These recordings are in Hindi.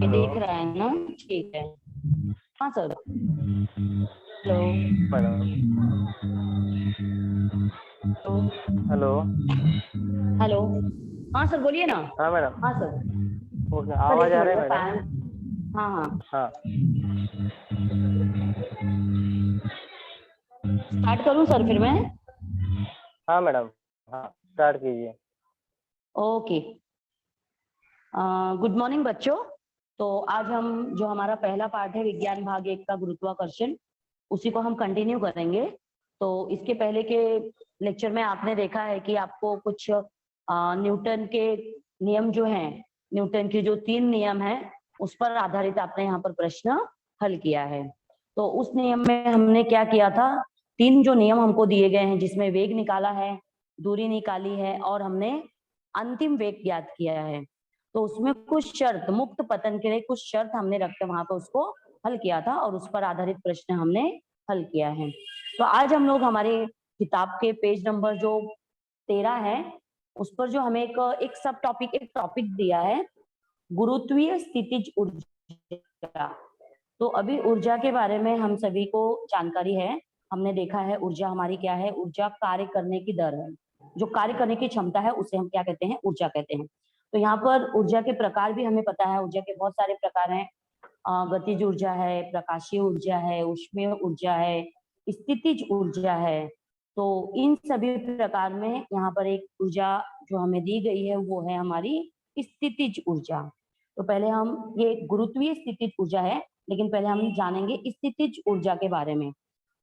हेलो देख रहा है ना, ठीक है। हाँ sir. Hello. Madam. Hello. Hello. हाँ सर बोलिए ना। हाँ मैडम। हाँ सर। ओके, सर आवाज एक आ मिनट रहा है में मैडम? फैन। हाँ हाँ। हाँ। स्टार्ट करूँ सर फिर मैं? हाँ मैडम। हाँ, स्टार्ट कीजिए। ओके। गुड मॉर्निंग बच्चों। तो आज हम जो हमारा पहला पार्ट है विज्ञान भाग 1 का गुरुत्वाकर्षण, उसी को हम कंटिन्यू करेंगे। तो इसके पहले के लेक्चर में आपने देखा है कि आपको कुछ न्यूटन के नियम जो हैं, न्यूटन के जो 3 नियम हैं, उस पर आधारित आपने यहाँ पर प्रश्न हल किया है। तो उस नियम में हमने क्या किया था, 3 जो नियम हमको दिए गए हैं, जिसमें वेग निकाला है, दूरी निकाली है और हमने अंतिम वेग ज्ञात किया है। तो उसमें कुछ शर्त, मुक्त पतन के लिए कुछ शर्त हमने रख के वहां पर उसको हल किया था और उस पर आधारित प्रश्न हमने हल किया है। तो आज हम लोग हमारे किताब के पेज नंबर जो 13 है, उस पर जो हमें एक सब टॉपिक, एक टॉपिक दिया है, गुरुत्वीय स्थितिज ऊर्जा। तो अभी ऊर्जा के बारे में हम सभी को जानकारी है। हमने देखा है ऊर्जा हमारी क्या है, ऊर्जा कार्य करने की दर है, जो कार्य करने की क्षमता है उसे हम क्या कहते हैं, ऊर्जा कहते हैं। तो यहाँ पर ऊर्जा के प्रकार भी हमें पता है, ऊर्जा के बहुत सारे प्रकार हैं। गतिज ऊर्जा है, प्रकाशीय ऊर्जा है, ऊष्मीय ऊर्जा है, स्थितिज ऊर्जा है। तो इन सभी प्रकार में यहाँ पर एक ऊर्जा जो हमें दी गई है वो है हमारी स्थितिज ऊर्जा। तो पहले हम, ये गुरुत्वीय स्थितिज ऊर्जा है, लेकिन पहले हम जानेंगे स्थितिज ऊर्जा के बारे में।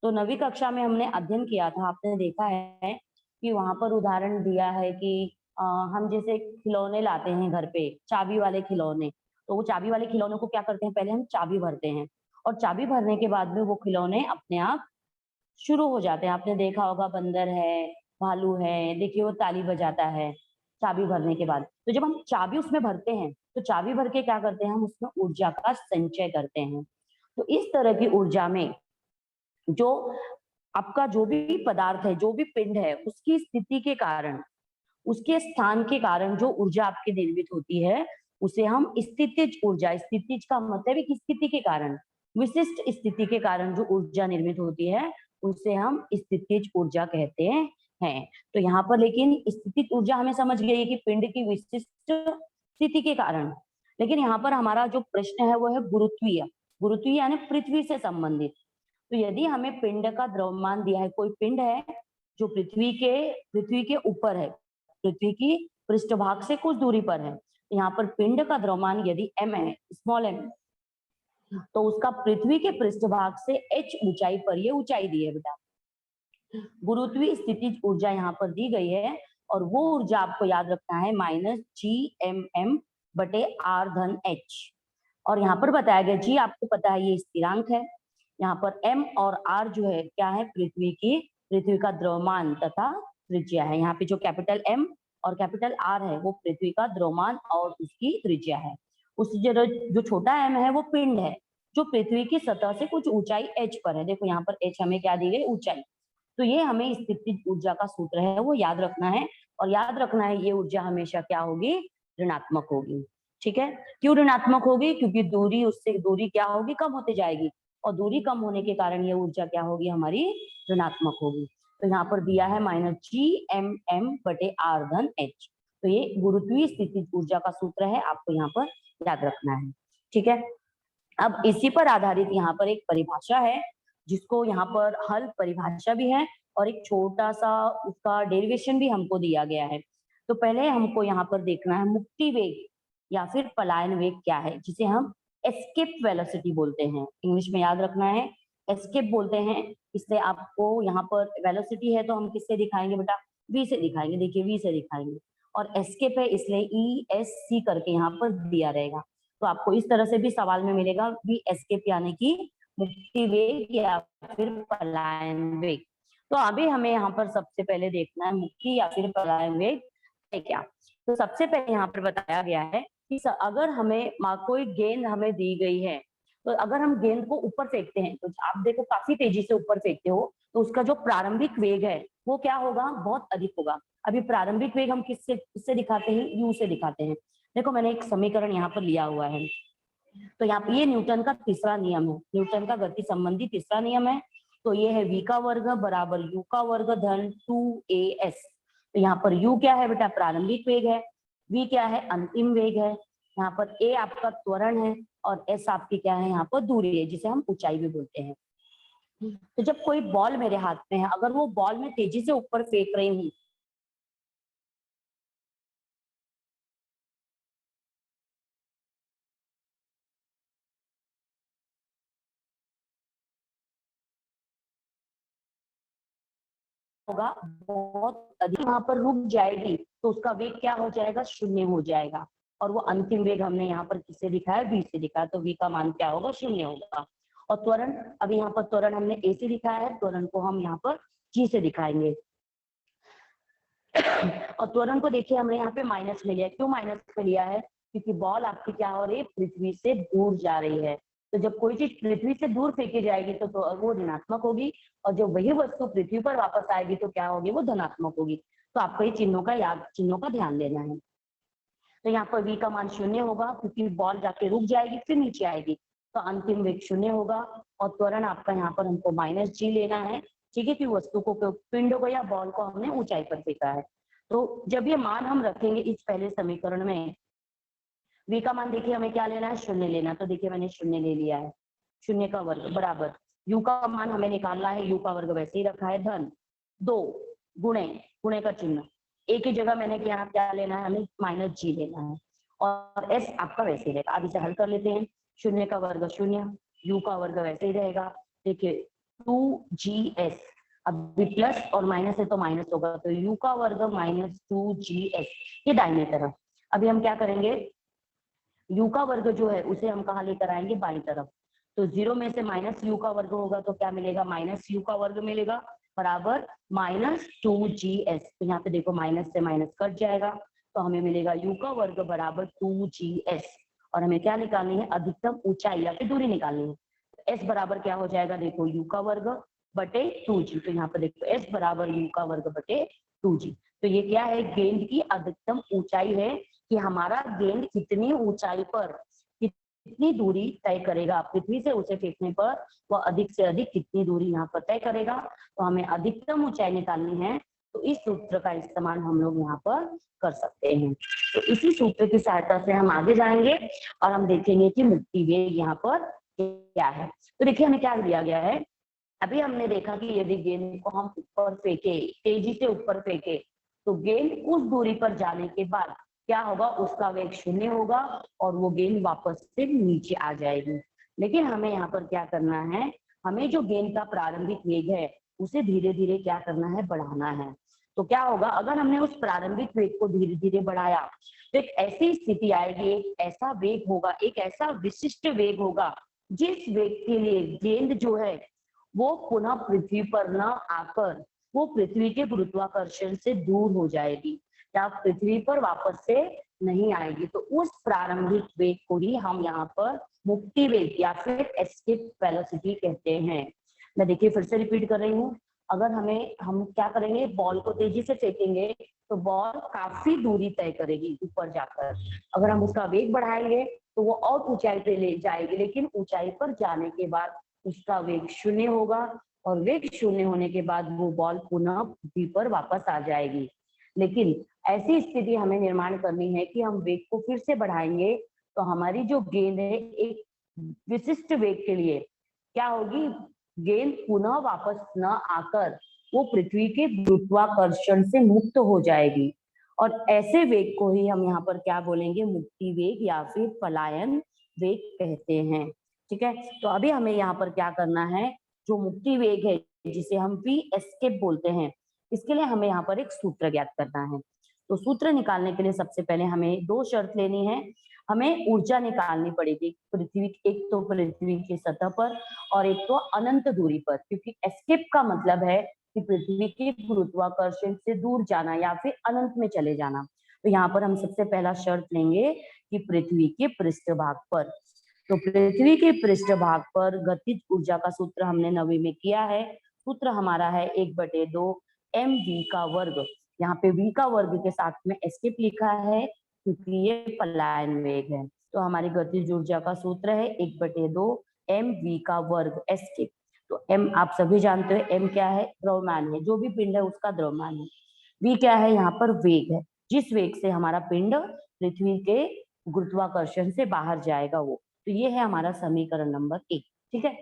तो 9वीं कक्षा में हमने अध्ययन किया था, आपने देखा है कि वहां पर उदाहरण दिया है कि हम जैसे खिलौने लाते हैं घर पे, चाबी वाले खिलौने। तो वो चाबी वाले खिलौनों को क्या करते हैं, पहले हम चाबी भरते हैं और चाबी भरने के बाद में वो खिलौने अपने आप शुरू हो जाते हैं। आपने देखा होगा, बंदर है, भालू है, देखिए वो ताली बजाता है चाबी भरने के बाद। तो जब हम चाबी उसमें भरते हैं, तो चाबी भर के क्या करते हैं, हम उसमें ऊर्जा का संचय करते हैं। तो इस तरह की ऊर्जा में जो आपका जो भी पदार्थ है, जो भी पिंड है, उसकी स्थिति के कारण, उसके स्थान के कारण जो ऊर्जा आपकी निर्मित होती है, उसे हम स्थितिज ऊर्जा, स्थितिज का मतलब है कि स्थिति के कारण, विशिष्ट स्थिति के कारण जो ऊर्जा निर्मित होती है, उसे हम स्थितिज ऊर्जा कहते हैं। तो यहाँ पर लेकिन स्थितिज ऊर्जा हमें समझ गई कि पिंड की विशिष्ट स्थिति के कारण, लेकिन यहाँ पर हमारा जो प्रश्न है वो है गुरुत्वीय। गुरुत्वीय यानी पृथ्वी से संबंधित। तो यदि हमें पिंड का द्रव्यमान दिया है, कोई पिंड है जो पृथ्वी के ऊपर है, पृथ्वी की पृष्ठभाग से कुछ दूरी पर है, यहाँ पर पिंड का द्रव्यमान यदि m है, स्मॉल m, तो उसका पृथ्वी के पृष्ठभाग से h ऊंचाई पर, ये ऊंचाई दी है बेटा, गुरुत्वीय स्थितिज ऊर्जा यहाँ पर दी गई है। और वो ऊर्जा आपको याद रखना है -Gmm/r3h। और यहाँ पर बताया गया जी, आपको पता है ये स्थिरांक है। यहाँ पर m और r जो है क्या है, पृथ्वी का द्रव्यमान तथा त्रिज्या है। यहाँ पे जो कैपिटल M और कैपिटल R है वो पृथ्वी का द्रव्यमान और उसकी त्रिज्या है। उस जो छोटा m है वो पिंड है, जो पृथ्वी की सतह से कुछ ऊंचाई h पर है। देखो यहाँ पर h हमें क्या दी गई, ऊंचाई। तो ये हमें स्थितिज ऊर्जा का सूत्र है वो याद रखना है। और याद रखना है ये ऊर्जा हमेशा क्या होगी, ऋणात्मक होगी। ठीक है, क्यों ऋणात्मक होगी, क्योंकि दूरी, उससे दूरी क्या होगी, कम होती जाएगी, और दूरी कम होने के कारण ये ऊर्जा क्या होगी, हमारी ऋणात्मक होगी। तो यहाँ पर दिया है -Gmm/r3h। तो ये गुरुत्वीय स्थितिज ऊर्जा का सूत्र है, आपको यहाँ पर याद रखना है। ठीक है, अब इसी पर आधारित यहाँ पर एक परिभाषा है, जिसको यहाँ पर हल परिभाषा भी है और एक छोटा सा उसका डेरिवेशन भी हमको दिया गया है। तो पहले हमको यहाँ पर देखना है मुक्ति वेग या फिर पलायन वेग क्या है, जिसे हम एस्केप वेलोसिटी बोलते हैं। इंग्लिश में याद रखना है, एस्केप बोलते हैं। इसलिए आपको यहाँ पर वेलोसिटी है तो हम किससे दिखाएंगे बेटा, v से दिखाएंगे। देखिए v से दिखाएंगे, और एस्केप है इसलिए ESC करके यहाँ पर दिया रहेगा। तो आपको इस तरह से भी सवाल में मिलेगा भी एस्केप यानी कि मुक्ति वेग या फिर पलायन वेग। तो अभी हमें यहाँ पर सबसे पहले देखना है मुक्ति या फिर पलायन वेग है क्या। तो सबसे पहले यहाँ पर बताया गया है कि अगर हमें कोई गेंद हमें दी गई है, तो अगर हम गेंद को ऊपर फेंकते हैं, तो आप देखो काफी तेजी से ऊपर फेंकते हो, तो उसका जो प्रारंभिक वेग है वो क्या होगा, बहुत अधिक होगा। अभी प्रारंभिक वेग हम किससे दिखाते हैं, u से दिखाते हैं। देखो मैंने एक समीकरण यहाँ पर लिया हुआ है, तो यहाँ पे ये न्यूटन का तीसरा नियम है, न्यूटन का गति संबंधी तीसरा नियम है। तो ये है v का वर्ग बराबर u का वर्ग धन 2as। तो यहाँ पर u क्या है बेटा, प्रारंभिक वेग है, v क्या है, अंतिम वेग है, यहाँ पर a आपका त्वरण है और s आपकी क्या है, यहाँ पर दूरी है, जिसे हम ऊंचाई भी बोलते हैं। तो जब कोई बॉल मेरे हाथ में है, अगर वो बॉल मैं तेजी से ऊपर फेंक रही हूँ, होगा बहुत अधिक, वहां पर रुक जाएगी तो उसका वेग क्या हो जाएगा, शून्य हो जाएगा। और वो अंतिम वेग हमने यहाँ पर किससे लिखा है, v से लिखा है, तो v का मान क्या होगा, शून्य होगा। और त्वरण, अभी यहाँ पर त्वरण हमने a से लिखा है, त्वरण को हम यहाँ पर g से दिखाएंगे। और त्वरण को देखिए हमने यहाँ पे माइनस में लिया, क्यों माइनस में लिया है, क्योंकि बॉल आपकी क्या हो रही है, पृथ्वी से दूर जा रही है। तो जब कोई चीज पृथ्वी से दूर फेंकी जाएगी तो वो ऋणात्मक होगी, और जब वही वस्तु पृथ्वी पर वापस आएगी तो क्या होगी, वो धनात्मक होगी। तो आपको ये चिन्हों का ध्यान देना है। तो यहाँ पर v का मान शून्य होगा, क्योंकि बॉल जाके रुक जाएगी फिर नीचे आएगी, तो अंतिम वेग शून्य होगा। और त्वरण आपका यहाँ पर हमको -g लेना है, ठीक है, कि वस्तु को, पिंड को या बॉल को हमने ऊंचाई पर फेंका है। तो जब ये मान हम रखेंगे इस पहले समीकरण में, v का मान देखिए हमें क्या लेना है, शून्य लेना। तो देखिए मैंने शून्य ले लिया है, शून्य का वर्ग बराबर u का मान हमें निकालना है, u का वर्ग वैसे ही रखा है, धन 2 गुणे, गुणे का चिन्ह, a की जगह मैंने क्या लेना है, हमें -g लेना है, और s आपका वैसे ही रहेगा। अब इसे हल कर लेते हैं, शून्य का वर्ग शून्य, u का वर्ग वैसे ही रहेगा, देखिए 2gs, अभी प्लस और माइनस है तो माइनस होगा, तो u का वर्ग -2gs, ये दाहिने तरफ। अभी हम क्या करेंगे, u का वर्ग जो है उसे हम कहाँ लेकर आएंगे, बाईं तरफ। तो 0 में से -u का वर्ग होगा तो क्या मिलेगा, -u का वर्ग मिलेगा, बराबर -2gs। तो यहाँ पे देखो माइनस से माइनस कट जाएगा, तो हमें मिलेगा u का वर्ग बराबर 2gs। और हमें क्या निकालनी है, अधिकतम ऊंचाई या फिर दूरी निकालनी है। s बराबर क्या हो जाएगा, देखो u का वर्ग बटे 2g। तो यहाँ पर देखो s बराबर u का वर्ग बटे 2g। तो ये क्या है, गेंद की अधिकतम ऊंचाई है, कि हमारा गेंद कितनी ऊंचाई पर कितनी दूरी तय करेगा, पृथ्वी से उसे फेंकने पर वह अधिक से अधिक कितनी दूरी यहाँ पर तय करेगा। तो हमें अधिकतम ऊंचाई निकालनी है, तो इस सूत्र का इस्तेमाल हम लोग यहाँ पर कर सकते हैं। तो इसी सूत्र की सहायता से हम आगे जाएंगे और हम देखेंगे कि मुक्ति वेग यहाँ पर क्या है। तो देखिए हमें क्या दिया गया है, अभी हमने देखा कि यदि गेंद को हम ऊपर फेंके, तेजी से ऊपर फेंके, तो गेंद उस दूरी पर जाने के बाद क्या होगा, उसका वेग शून्य होगा और वो गेंद वापस से नीचे आ जाएगी। लेकिन हमें यहाँ पर क्या करना है, हमें जो गेंद का प्रारंभिक वेग है उसे धीरे धीरे क्या करना है, बढ़ाना है। तो क्या होगा, अगर हमने उस प्रारंभिक वेग को धीरे धीरे बढ़ाया तो एक ऐसी स्थिति आएगी, एक ऐसा वेग होगा, एक ऐसा विशिष्ट वेग होगा, जिस वेग के लिए गेंद जो है वो पुनः पृथ्वी पर न आकर वो पृथ्वी के गुरुत्वाकर्षण से दूर हो जाएगी या पृथ्वी पर वापस से नहीं आएगी। तो उस प्रारंभिक वेग को ही हम यहाँ पर मुक्ति वेग या फिर एस्केप वेलोसिटी कहते हैं। मैं देखिए फिर से रिपीट कर रही हूँ, अगर हम क्या करेंगे, बॉल को तेजी से फेंकेंगे तो बॉल काफी दूरी तय करेगी ऊपर जाकर। अगर हम उसका वेग बढ़ाएंगे तो वो और ऊंचाई पे ले जाएगी, लेकिन ऊंचाई पर जाने के बाद उसका वेग शून्य होगा और वेग शून्य होने के बाद वो बॉल पुनः पृथ्वी पर वापस आ जाएगी। लेकिन ऐसी स्थिति हमें निर्माण करनी है कि हम वेग को फिर से बढ़ाएंगे तो हमारी जो गेंद है एक विशिष्ट वेग के लिए क्या होगी, गेंद पुनः वापस न आकर वो पृथ्वी के गुरुत्वाकर्षण से मुक्त हो जाएगी। और ऐसे वेग को ही हम यहाँ पर क्या बोलेंगे, मुक्ति वेग या फिर पलायन वेग कहते हैं। ठीक है, तो अभी हमें यहाँ पर क्या करना है, जो मुक्ति वेग है जिसे हम भी एस्केप बोलते हैं, इसके लिए हमें यहाँ पर एक सूत्र ज्ञात करना है। तो सूत्र निकालने के लिए सबसे पहले हमें दो शर्त लेनी है, हमें ऊर्जा निकालनी पड़ेगी पृथ्वी, एक तो पृथ्वी की सतह पर और एक तो अनंत दूरी पर, क्योंकि एस्केप का मतलब है कि पृथ्वी के गुरुत्वाकर्षण से दूर जाना या फिर अनंत में चले जाना। तो यहाँ पर हम सबसे पहला शर्त लेंगे कि पृथ्वी के पृष्ठभाग पर, तो पृथ्वी के पृष्ठभाग पर गतिज ऊर्जा का सूत्र हमने 9वीं में किया है। सूत्र हमारा है 1/2 mv का वर्ग। यहाँ पे v का वर्ग के साथ में एस्केप लिखा है क्योंकि ये पलायन वेग है। तो हमारी गतिज ऊर्जा का सूत्र है 1/2 mv का वर्ग एस्केप। तो m आप सभी जानते हो, m क्या है, द्रव्यमान है, जो भी पिंड है उसका द्रव्यमान है। v क्या है, यहाँ पर वेग है, जिस वेग से हमारा पिंड पृथ्वी के गुरुत्वाकर्षण से बाहर जाएगा वो। तो ये है हमारा समीकरण नंबर 1। ठीक है,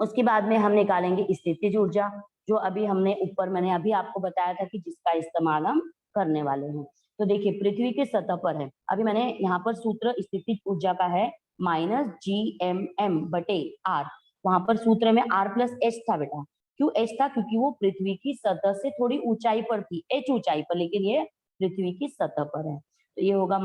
उसके बाद में हम निकालेंगे स्थितिज ऊर्जा, जो अभी हमने ऊपर मैंने अभी आपको बताया था कि जिसका इस्तेमाल हम करने वाले हैं। तो देखिए पृथ्वी की सतह पर है, अभी मैंने यहाँ पर सूत्र स्थितिज ऊर्जा का है -GMM/R। वहां पर सूत्र में R+H था बेटा। क्यों H था, क्योंकि वो पृथ्वी की सतह से थोड़ी ऊंचाई पर थी, H ऊंचाई पर, लेकिन ये पृथ्वी की सतह पर है। तो ये होगा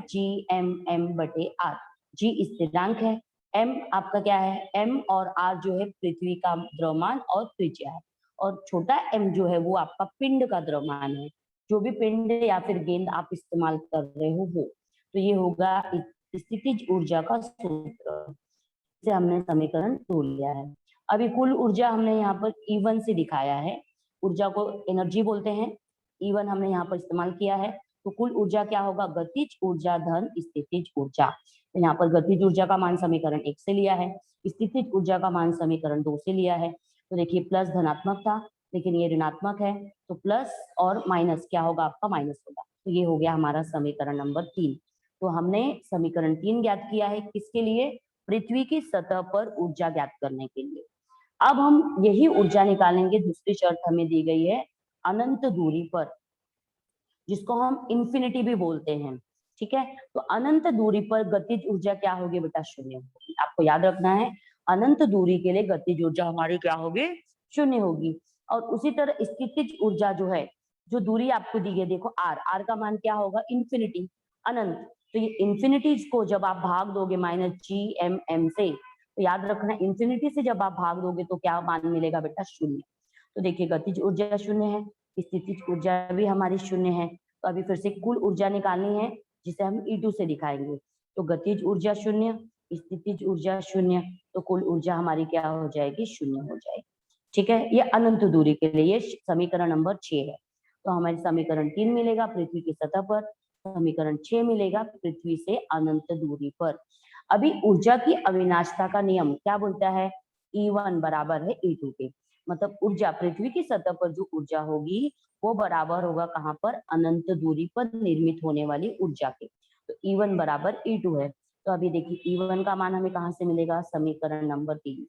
-GMM/R। G स्थिरांक है, m आपका क्या है, m और r जो है पृथ्वी का द्रव्यमान और त्रिज्या है, और छोटा m जो है वो आपका पिंड का द्रव्यमान है, जो भी पिंड या फिर गेंद आप इस्तेमाल कर रहे हो वो। तो ये होगा स्थितिज ऊर्जा का सूत्र, से हमने समीकरण 2 लिया है। अभी कुल ऊर्जा हमने यहाँ पर E1 से दिखाया है, ऊर्जा को एनर्जी बोलते हैं, E1 हमने यहाँ पर इस्तेमाल किया है। तो कुल ऊर्जा क्या होगा, गतिज ऊर्जा धन स्थितिज ऊर्जा। तो यहाँ पर गतिज ऊर्जा का मान समीकरण 1 से लिया है, स्थितिज ऊर्जा का मान समीकरण 2 से लिया है। तो देखिए प्लस धनात्मक था, लेकिन ये ऋणात्मक है, तो प्लस और माइनस क्या होगा, आपका माइनस होगा। तो ये हो गया हमारा समीकरण नंबर 3। तो हमने समीकरण 3 ज्ञात किया है, किसके लिए, पृथ्वी की सतह पर ऊर्जा ज्ञात करने के लिए। अब हम यही ऊर्जा निकालेंगे, दूसरी शर्त हमें दी गई है अनंत दूरी पर, जिसको हम इंफिनिटी भी बोलते हैं। ठीक है, तो अनंत दूरी पर गतिज ऊर्जा क्या होगी बेटा, शून्य होगी। आपको याद रखना है, अनंत दूरी के लिए गतिज ऊर्जा हमारी क्या होगी, शून्य होगी। और उसी तरह स्थितिज ऊर्जा जो है, जो दूरी आपको दी है, देखो r का मान क्या होगा, इंफिनिटी, अनंत। तो ये इंफिनिटी को जब आप भाग दोगे -GMM से, तो याद रखना इंफिनिटी से जब आप भाग दोगे तो क्या मान मिलेगा बेटा, शून्य। तो देखिए गतिज ऊर्जा शून्य है, स्थितिज ऊर्जा भी हमारी शून्य है। तो अभी फिर से कुल ऊर्जा निकालनी है, जिसे हम E2 से दिखाएंगे। तो गतिज ऊर्जा शून्य, स्थितिज ऊर्जा शून्य, तो कुल ऊर्जा हमारी क्या हो जाएगी, शून्य हो जाएगी। ठीक है, ये अनंत दूरी के लिए, ये समीकरण नंबर 6 है। तो हमारे समीकरण 3 मिलेगा पृथ्वी की सतह पर, समीकरण 6 मिलेगा पृथ्वी से अनंत दूरी पर। अभी ऊर्जा की अविनाशता का नियम क्या बोलता है, E1 बराबर है E2 के। मतलब ऊर्जा, पृथ्वी की सतह पर जो ऊर्जा होगी वो बराबर होगा कहाँ पर, अनंत दूरी पर निर्मित होने वाली ऊर्जा के। तो E1 बराबर E2 है। तो अभी देखिए E1 का मान हमें कहाँ से मिलेगा, समीकरण नंबर 3।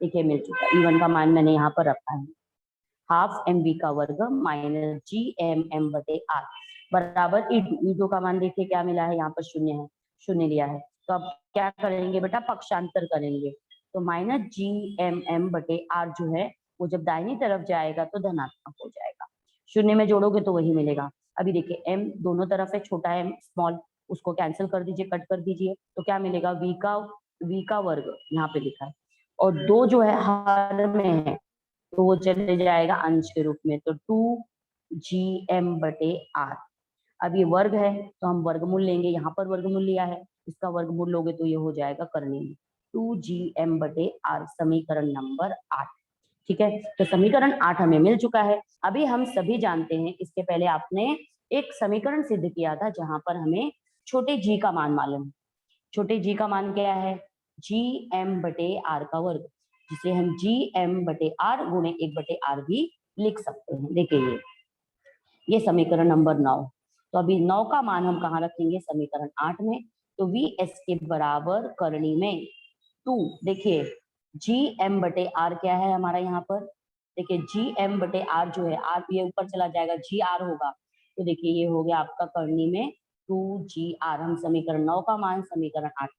देखिए मिल चुका, E1 का मान मैंने यहाँ पर रखा है, हाफ mv का वर्ग -GMM/R बराबर E2। E2 का मान देखिए क्या मिला है, यहाँ पर शून्य है, शून्य लिया है। तो अब क्या करेंगे बेटा, पक्षांतर करेंगे। तो -GMM/R जो है वो जब दाहिनी तरफ जाएगा तो धनात्मक हो जाएगा, शून्य में जोड़ोगे तो वही मिलेगा। अभी देखिए m दोनों तरफ है, छोटा m स्मॉल, उसको कैंसिल कर दीजिए, कट कर दीजिए, तो क्या मिलेगा, v का वर्ग यहाँ पे लिखा है, और 2 जो है हर में है तो वो चले जाएगा अंश के रूप में, तो 2GM/R। अब ये वर्ग है तो हम वर्गमूल लेंगे, यहाँ पर वर्गमूल लिया है, इसका वर्गमूल लोगे तो ये हो जाएगा करणीय 2GM/R, समीकरण नंबर 8। ठीक है, तो समीकरण 8 हमें मिल चुका है। अभी हम सभी जानते हैं, इसके पहले आपने एक समीकरण सिद्ध किया था जहां पर हमें छोटे g का मान मालूम है। छोटे g का मान क्या है, GM/R का वर्ग, जिसे हम GM/R गुणे 1/R भी लिख सकते हैं। देखिए ये समीकरण नंबर 9। तो अभी 9 का मान हम कहाँ रखेंगे, समीकरण 8 में। तो VS के बराबर करणी में 2, देखिए GM/R क्या है हमारा यहाँ पर, देखिए GM/R जो है, R ये ऊपर चला जाएगा, GR होगा। तो देखिए ये हो गया आपका करणी में 2GR, हम समीकरण 9 का मान समीकरण 8।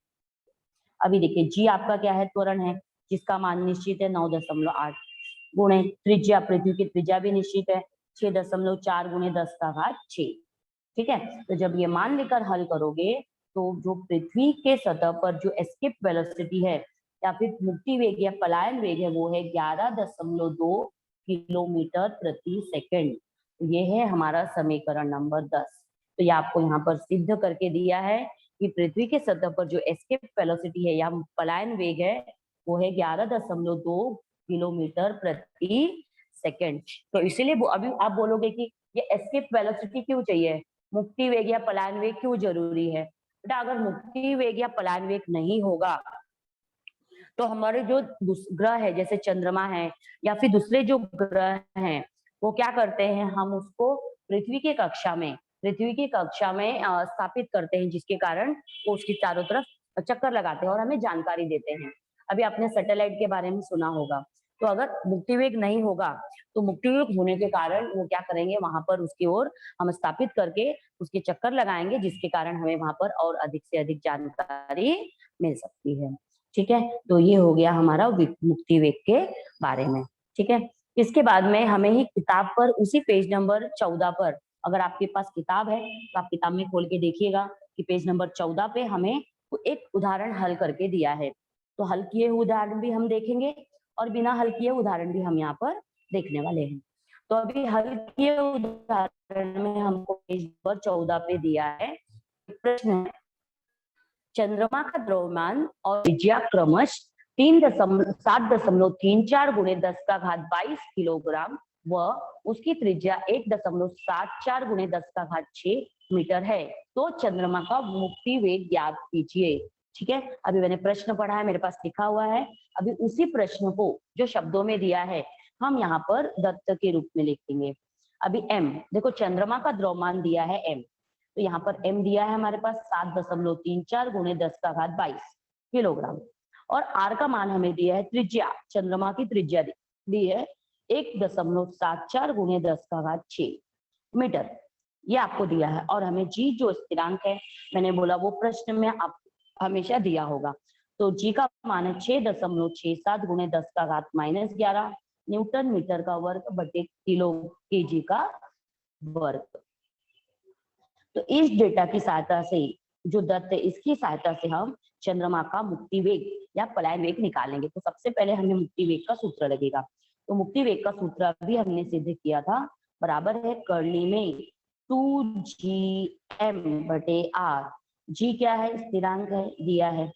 अभी देखिए G आपका क्या है, त्वरण है, जिसका मान निश्चित है 9.8 गुणे त्रिज्या, पृथ्वी की त्रिज्या भी निश्चित है 6.4 गुणे 10⁶। ठीक है, तो जब ये मान लेकर हल करोगे तो जो पृथ्वी के सतह पर जो एस्केप वेलोसिटी है या फिर मुक्ति वेग या पलायन वेग है वो है 11.2 किलोमीटर प्रति सेकंड। ये है हमारा समीकरण नंबर 10। तो ये आपको यहाँ पर सिद्ध करके दिया है कि पृथ्वी के सतह पर जो एस्केप वेलोसिटी है या पलायन वेग है वो है 11.2 किलोमीटर प्रति सेकंड। तो इसीलिए अभी आप बोलोगे कि ये एस्केप वेलोसिटी क्यों चाहिए, मुक्ति वेग या पलायन वेग क्यों जरूरी है। बेटा अगर मुक्ति वेग या पलायन वेग नहीं होगा तो हमारे जो ग्रह है जैसे चंद्रमा है या फिर दूसरे जो ग्रह हैं वो क्या करते हैं, हम उसको पृथ्वी की कक्षा में स्थापित करते हैं, जिसके कारण वो उसके चारों तरफ चक्कर लगाते हैं और हमें जानकारी देते हैं। अभी आपने सैटेलाइट के बारे में सुना होगा। तो अगर मुक्ति वेग नहीं होगा तो मुक्ति वेग होने के कारण वो क्या करेंगे, वहां पर उसकी ओर हम स्थापित करके उसके चक्कर लगाएंगे, जिसके कारण हमें वहां पर और अधिक से अधिक जानकारी मिल सकती है। ठीक है, तो ये हो गया हमारा मुक्ति वेग के बारे में। ठीक है, इसके बाद में हमें ही किताब पर उसी पेज नंबर 14 पर, अगर आपके पास किताब है तो आप किताब में खोल के देखिएगा कि पेज नंबर 14 पे हमें एक उदाहरण हल करके दिया है। तो हल किए हुए उदाहरण भी हम देखेंगे और बिना हल किए उदाहरण भी हम यहाँ पर देखने वाले हैं। तो अभी हल किए उदाहरण में हमको पेज नंबर 14 पे दिया है प्रश्न है, चंद्रमा का द्रव्यमान और त्रिज्या क्रमश 7.34 गुणे 10⁻22 किलोग्राम व उसकी त्रिज्या 1.74 गुणे 10�6 मीटर है, तो चंद्रमा का मुक्ति वेग ज्ञात कीजिए। ठीक है, अभी मैंने प्रश्न पढ़ा है, मेरे पास लिखा हुआ है। अभी उसी प्रश्न को जो शब्दों में दिया है हम यहाँ पर दत्त के रूप में लिखेंगे। अभी m, देखो चंद्रमा का द्रव्यमान दिया है m, तो यहाँ पर m दिया है हमारे पास 7.34 गुणे 10⁻22 किलोग्राम और r का मान हमें दिया है त्रिज्या, चंद्रमा की त्रिज्या दी है 1.74 गुणे 10�6 मीटर, ये आपको दिया है। और हमें g जो स्थिरांक है, मैंने बोला वो प्रश्न में आप हमेशा दिया होगा, तो g का मान है 6.67 गुणे 10⁻−11 न्यूटन मीटर का वर्ग बटे किलो केजी का वर्ग। तो इस डेटा की सहायता से जो दत्त है इसकी सहायता से हम चंद्रमा का मुक्ति वेग या पलायन वेग निकालेंगे। तो सबसे पहले हमें मुक्ति वेग का सूत्र लगेगा। तो मुक्ति वेग का सूत्र भी हमने सिद्ध किया था, बराबर है करनी में 2gm बटे r। g क्या है, स्थिरांक है दिया है,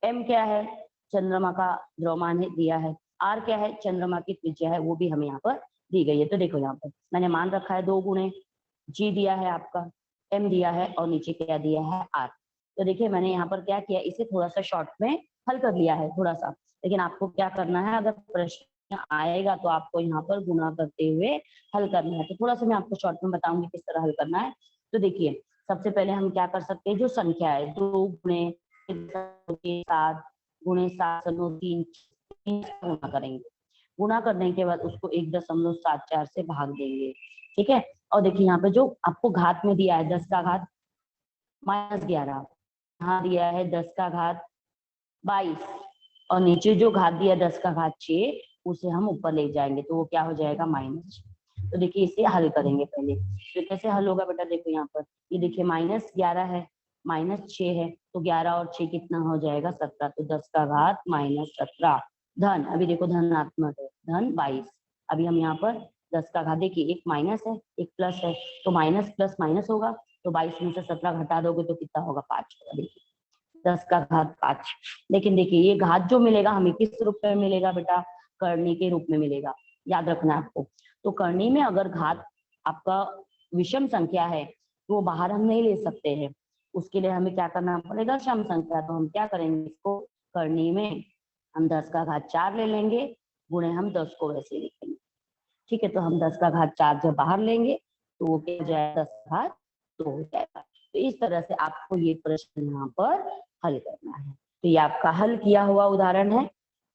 m क्या है, चंद्रमा का द्रव्यमान है दिया है, r क्या है, चंद्रमा की त्रिज्या है, वो भी हमें यहाँ पर दी गई है। तो देखो यहाँ पर मैंने मान रखा है 2 गुणे g दिया है आपका, m दिया है और नीचे क्या दिया है r। तो देखिए मैंने यहाँ पर क्या किया, इसे थोड़ा सा शॉर्ट में हल कर लिया है थोड़ा सा, लेकिन आपको क्या करना है, अगर प्रश्न आएगा तो आपको यहाँ पर गुणा करते हुए हल करना है। तो थोड़ा सा मैं आपको शॉर्ट में बताऊंगी किस तरह हल करना है। तो देखिए सबसे पहले हम क्या कर सकते हैं, जो संख्या है 2 गुणे 7 गुणे 7 गुणा करेंगे, गुणा करने के बाद उसको 1.74 से भाग देंगे। ठीक है, और देखिए यहाँ पे जो आपको घात में दिया है 10 का घात -11, यहाँ दिया है 10 का घात 22 और नीचे जो घात दिया 10 का घात 6 उसे हम ऊपर ले जाएंगे तो वो क्या हो जाएगा माइनस। तो देखिए इसे हल करेंगे पहले, तो कैसे हल होगा बेटा, देखो यहाँ पर ये देखिए -11 है -6 है, तो 11 और 6 कितना हो जाएगा 17, तो 10 का घात -17 धन, अभी देखो धनात्मक है, धन 22। अभी हम यहाँ पर 10 का घात, देखिए एक माइनस है एक प्लस है, तो माइनस प्लस माइनस होगा, तो 22 में से 17 घटा दोगे तो कितना होगा 5 होगा। देखिए 10 का घात 5। लेकिन देखिए ये घात जो मिलेगा हमें किस रूप में मिलेगा बेटा, करनी के रूप में मिलेगा, याद रखना है आपको। तो करनी में अगर घात आपका विषम संख्या है तो वो बाहर हम नहीं ले सकते हैं, उसके लिए हमें क्या करना पड़ेगा, सम संख्या। तो हम क्या करेंगे, इसको करनी में हम 10 का घात 4 ले लेंगे, गुणे हम 10 को वैसे लिखेंगे। ठीक है, तो हम 10 का घात 4 जब बाहर लेंगे तो वो क्या हो जाएगा 10 का घात 2 हो जाएगा। तो इस तरह से आपको ये प्रश्न यहाँ पर हल करना है। तो ये आपका हल किया हुआ उदाहरण है।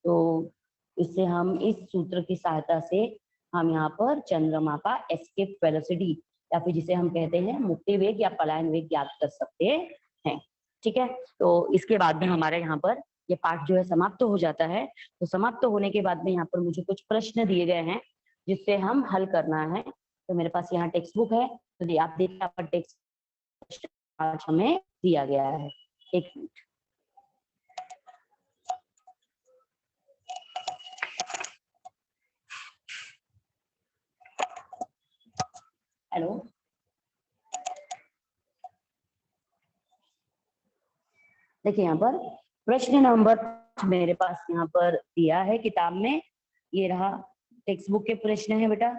तो इससे हम इस सूत्र की सहायता से हम यहाँ पर चंद्रमा का एस्केप वेलोसिटी या फिर जिसे हम कहते हैं मुक्ति वेग या पलायन वेग ज्ञात कर सकते हैं। ठीक है, तो इसके बाद में हमारे यहाँ पर ये पाठ जो है समाप्त हो जाता है। तो समाप्त होने के बाद में यहाँ पर मुझे कुछ प्रश्न दिए गए हैं जिससे हम हल करना है। तो मेरे पास यहाँ टेक्स्ट बुक है, तो आप देखिए यहाँ पर टेक्स्ट हमें दिया गया है। एक मिनट, हेलो, देखिए यहाँ पर प्रश्न नंबर मेरे पास यहाँ पर दिया है किताब में, ये रहा टेक्स्ट बुक के प्रश्न है बेटा,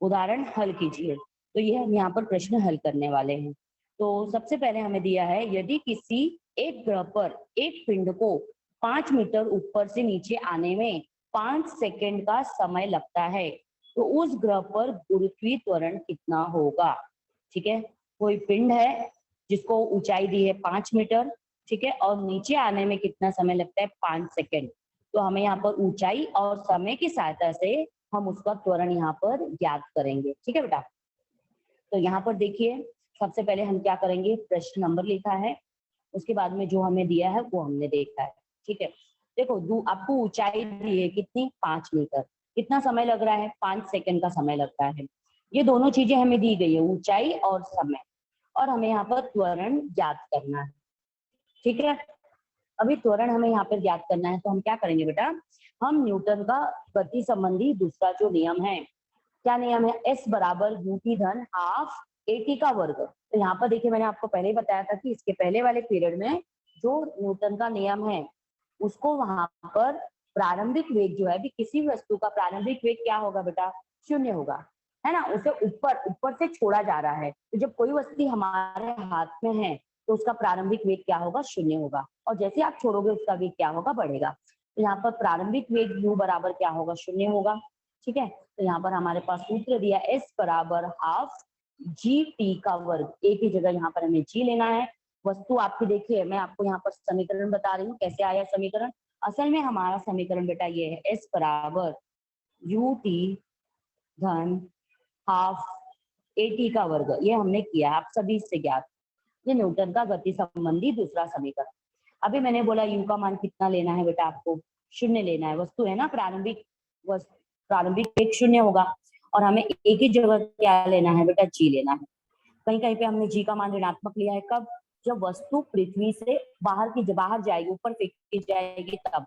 उदाहरण हल कीजिए। तो ये हम यहाँ पर प्रश्न हल करने वाले हैं। तो सबसे पहले हमें दिया है यदि किसी एक ग्रह पर एक पिंड को 5 मीटर ऊपर से नीचे आने में 5 सेकंड का समय लगता है तो उस ग्रह पर गुरुत्वीय त्वरण कितना होगा। ठीक है, कोई पिंड है जिसको ऊंचाई दी है 5 मीटर, ठीक है, और नीचे आने में कितना समय लगता है 5 सेकंड। तो हमें यहाँ पर ऊंचाई और समय की सहायता से हम उसका त्वरण यहाँ पर ज्ञात करेंगे। ठीक है बेटा, तो यहाँ पर देखिए सबसे पहले हम क्या करेंगे, प्रश्न नंबर लिखा है, उसके बाद में जो हमें दिया है वो हमने देखा है। ठीक है, देखो आपको ऊंचाई दी है कितनी, 5 मीटर, कितना समय लग रहा है, 5 सेकंड का समय लगता है। ये दोनों चीजें हमें दी गई है, ऊंचाई और समय, और हमें यहाँ पर त्वरण ज्ञात करना है। ठीक है, अभी त्वरण हमें यहाँ पर ज्ञात करना है तो हम क्या करेंगे बेटा, हम न्यूटन का गति संबंधी दूसरा जो नियम है, क्या नियम है, एस बराबर यू टी धन हाफ ए टी का वर्ग। तो यहाँ पर देखिए मैंने आपको पहले ही बताया था कि इसके पहले वाले पीरियड में जो न्यूटन का नियम है उसको वहां पर प्रारंभिक वेग जो है, भी किसी वस्तु का प्रारंभिक वेग क्या होगा बेटा, 0 होगा, है ना, उसे ऊपर ऊपर से छोड़ा जा रहा है। तो जब कोई वस्तु हमारे हाथ में है तो उसका प्रारंभिक वेग क्या होगा, 0 होगा, और जैसे आप छोड़ोगे उसका वेग क्या होगा, बढ़ेगा। तो यहाँ पर प्रारंभिक वेग u बराबर क्या होगा, 0 होगा। ठीक है, तो यहाँ पर हमारे पास सूत्र दिया s बराबर हाफ जी टी का वर्ग, ए की जगह यहाँ पर हमें जी लेना है। वस्तु आपकी देखिए, मैं आपको यहाँ पर समीकरण बता रही हूँ कैसे आया समीकरण। असल में हमारा समीकरण बेटा ये है, s बराबर यू टी धन हाफ ए टी का वर्ग, ये हमने किया आप सभी से ज्ञात। ये न्यूटन का गति संबंधी दूसरा समीकरण। अभी मैंने बोला u का मान कितना लेना है बेटा, आपको 0 लेना है, वस्तु है ना, प्रारंभिक वेग 0 होगा, और हमें a की जगह क्या लेना है बेटा, g लेना है। कहीं कहीं पे हमने g का मान ऋणात्मक लिया है, कब, जब वस्तु पृथ्वी से बाहर जाएगी, ऊपर फेंकी जाएगी तब।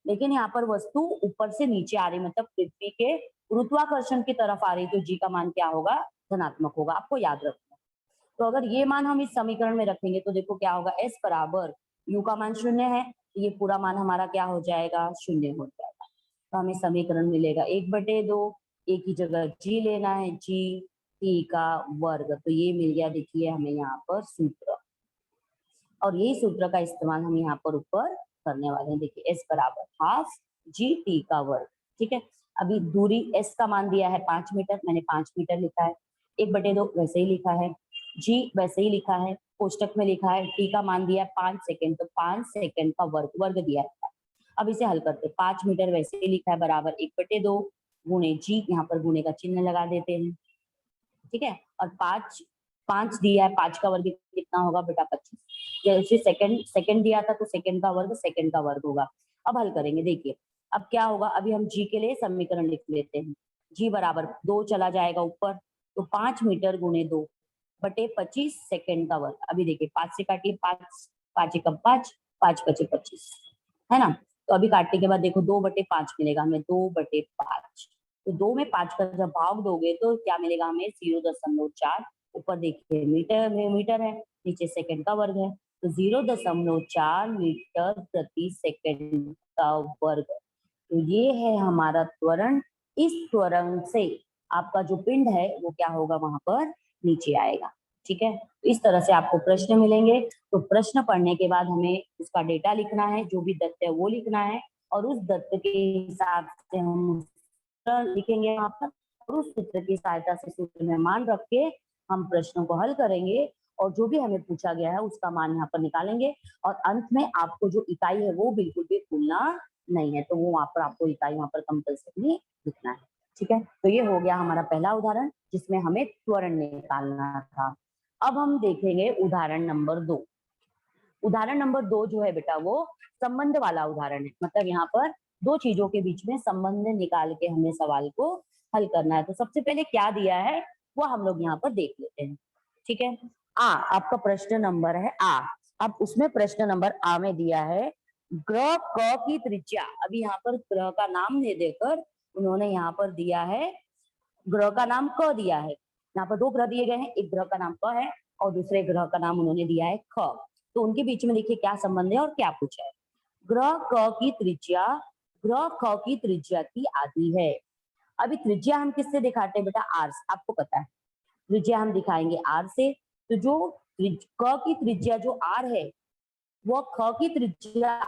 लेकिन यहाँ पर वस्तु ऊपर से नीचे आ रही, मतलब पृथ्वी के गुरुत्वाकर्षण की तरफ आ रही, तो g का मान क्या होगा, धनात्मक होगा, आपको याद रखना। तो अगर ये मान हम इस समीकरण में रखेंगे तो देखो क्या होगा, s बराबर u का मान 0 है, ये पूरा मान हमारा क्या हो जाएगा, 0 हो जाएगा। तो हमें समीकरण मिलेगा 1/2, a की जगह g लेना है, g t का वर्ग। तो ये मिल गया, देखिए हमें यहाँ पर सूत्र, और यही सूत्र का इस्तेमाल हम यहाँ पर ऊपर करने वाले हैं। देखिए s बराबर हाफ जी टी का वर्ग। ठीक है, अभी दूरी s का मान दिया है 5 मीटर, मैंने 5 मीटर लिखा है, 1/2 वैसे ही लिखा है, g वैसे ही लिखा है, कोष्टक में लिखा है, t का मान दिया है 5 सेकंड, तो 5 सेकंड का वर्ग दिया है। अब इसे हल करते, 5 मीटर वैसे ही लिखा है बराबर 1/2 गुणे जी, यहाँ पर गुणे का चिन्ह लगा देते हैं। ठीक है, और 5 दिया है, 5 का वर्ग कितना होगा बेटा, 25। जैसे सेकंड दिया था तो सेकंड का वर्ग होगा। अब हल करेंगे, देखिए अब क्या होगा, अभी हम जी के लिए समीकरण लिख लेते हैं। जी बराबर 2 चला जाएगा ऊपर, तो 5 मीटर गुणे 2/25 सेकंड का वर्ग। अभी देखिए 5 से काटिए, 5 एकम 5, 5 × 25, है ना। तो अभी काटने के बाद देखो 2/5 मिलेगा हमें, 2/5। तो 2 में 5 का जब भाग दोगे तो क्या मिलेगा हमें, 0.4। ऊपर देखिए मीटर है, नीचे सेकंड का वर्ग है, तो 0.4 मीटर प्रति सेकंड का वर्ग। तो ये है हमारा त्वरण। इस त्वरण से आपका जो पिंड है वो क्या होगा, वहां पर नीचे आएगा। ठीक है, तो इस तरह से आपको प्रश्न मिलेंगे। तो प्रश्न पढ़ने के बाद हमें उसका डेटा लिखना है, जो भी दत्त है वो लिखना है, और उस दत्त के हिसाब से हम लिखेंगे यहाँ पर, और उस सूत्र की सहायता से सूत्र में मान रख के हम प्रश्नों को हल करेंगे, और जो भी हमें पूछा गया है उसका मान यहाँ पर निकालेंगे। और अंत में आपको जो इकाई है वो बिल्कुल भी भूलना नहीं है, तो वो वहां पर आपको इकाई वहां पर कंपल्सरी लिखना है। ठीक है, तो ये हो गया हमारा पहला उदाहरण जिसमें हमें त्वरण निकालना था। अब हम देखेंगे उदाहरण नंबर 2। उदाहरण नंबर 2 जो है बेटा वो संबंध वाला उदाहरण है, मतलब यहाँ पर दो चीजों के बीच में संबंध निकाल के हमें सवाल को हल करना है। तो सबसे पहले क्या दिया है वो हम लोग यहाँ पर देख लेते हैं। ठीक है, आपका प्रश्न नंबर है आ। अब उसमें प्रश्न नंबर आ में दिया है ग्रह क की त्रिज्या। अभी यहाँ पर ग्रह का नाम दे देकर उन्होंने यहाँ पर दिया है, ग्रह का नाम क दिया है। यहाँ पर 2 ग्रह दिए गए हैं, एक ग्रह का नाम क है और दूसरे ग्रह का नाम उन्होंने दिया है ख। तो उनके बीच में देखिए क्या संबंध है और क्या पूछा है। ग्रह क की त्रिज्या ग्रह ख की त्रिज्या की आधी है। अभी त्रिज्या हम किससे दिखाते हैं बेटा, आर से, आपको पता है त्रिज्या हम दिखाएंगे आर से। तो जो क की त्रिज्या जो r है वो ख की त्रिज्या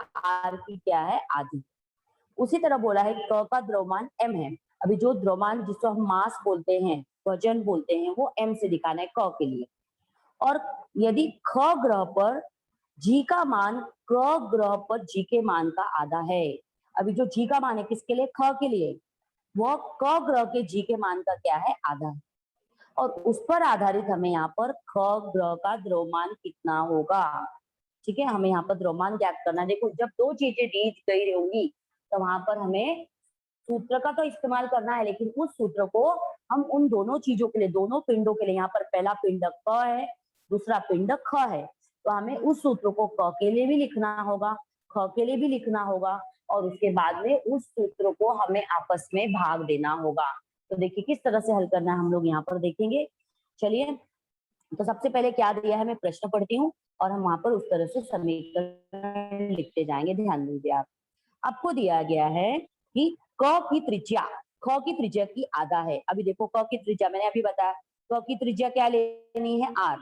r की क्या है, आधी। उसी तरह बोला है क का द्रव्यमान m है। अभी जो द्रव्यमान जिसको हम मास बोलते हैं, वजन बोलते हैं, वो m से दिखाना है क के लिए। और यदि ख ग्रह पर g का मान क ग्रह पर g के मान का आधा है। अभी जो g का मान है किसके लिए, ख के लिए, वह क ग्रह के g के मान का क्या है, आधा है। और उस पर आधारित हमें यहाँ पर ख ग्रह का द्रव्यमान कितना होगा, ठीक है, हमें यहाँ पर द्रव्यमान ज्ञात करना है। देखो जब दो चीजें दी गई होंगी तो वहां पर हमें सूत्र का तो इस्तेमाल करना है, लेकिन उस सूत्र को हम उन दोनों चीजों के लिए, दोनों पिंडों के लिए, यहाँ पर पहला पिंड क है, दूसरा पिंड ख है, तो हमें उस सूत्र को क के लिए भी लिखना होगा, ख के लिए भी लिखना होगा, और उसके बाद में उस सूत्र को हमें आपस में भाग देना होगा। तो देखिए किस तरह से हल करना है हम लोग यहाँ पर देखेंगे। चलिए, तो सबसे पहले क्या दिया है मैं प्रश्न पढ़ती हूँ और हम वहां पर उस तरह से समीकरण लिखते जाएंगे। ध्यान दीजिए आप, आपको दिया गया है कि क की त्रिज्या ख की त्रिज्या की आधा है। अभी देखो क की त्रिज्या मैंने अभी बताया, क की त्रिज्या क्या लेनी है, r,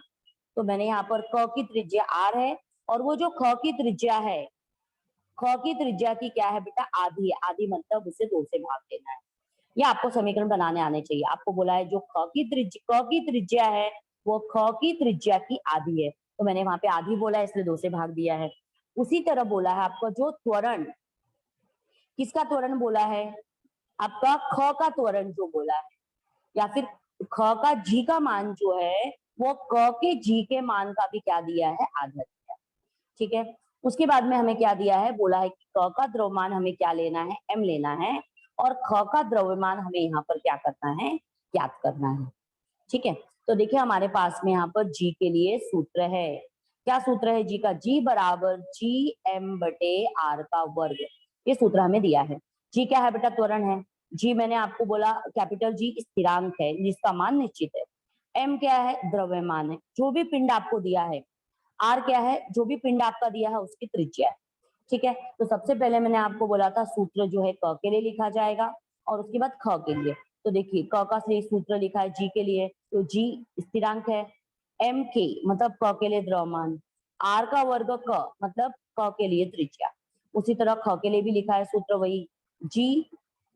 तो मैंने यहाँ पर क की त्रिज्या r है, और वो जो ख की त्रिज्या है, ख की त्रिज्या की क्या है बेटा, आधी है। आधी मतलब उसे 2 से भाग देना है। ये आपको समीकरण बनाने आने चाहिए। आपको बोला है जो क की त्रिज्या है वो ख की त्रिज्या की आधी है, तो मैंने वहां पे आधी बोला है इसलिए 2 से भाग दिया है। उसी तरह बोला है आपका जो त्वरण, किसका त्वरण बोला है, आपका ख का त्वरण जो बोला है, या फिर ख का जी का मान जो है वो क के जी के मान का भी क्या दिया है, आधा दिया। ठीक है, उसके बाद में हमें क्या दिया है, बोला है कि क का द्रव्यमान हमें क्या लेना है, m लेना है, और ख का द्रव्यमान हमें यहाँ पर क्या करना है, ज्ञात करना है। ठीक है, तो देखिए हमारे पास में यहाँ पर g के लिए सूत्र है। क्या सूत्र है g का, g बराबर gm बटे r का वर्ग, ये सूत्र हमें दिया है। g क्या है बेटा, त्वरण है। g मैंने आपको बोला कैपिटल G स्थिरांक है जिसका मान निश्चित है। m क्या है, द्रव्यमान है, जो भी पिंड आपको दिया है। r क्या है, जो भी पिंड आपका दिया है उसकी त्रिज्या है। ठीक है, तो सबसे पहले मैंने आपको बोला था सूत्र जो है क के लिए लिखा जाएगा और उसके बाद ख के लिए। तो देखिए क का से सूत्र लिखा है g के लिए, तो g स्थिरांक है, m k मतलब क के लिए द्रव्यमान, r का वर्ग क मतलब क के लिए त्रिज्या। उसी तरह ख के लिए भी लिखा है सूत्र वही g,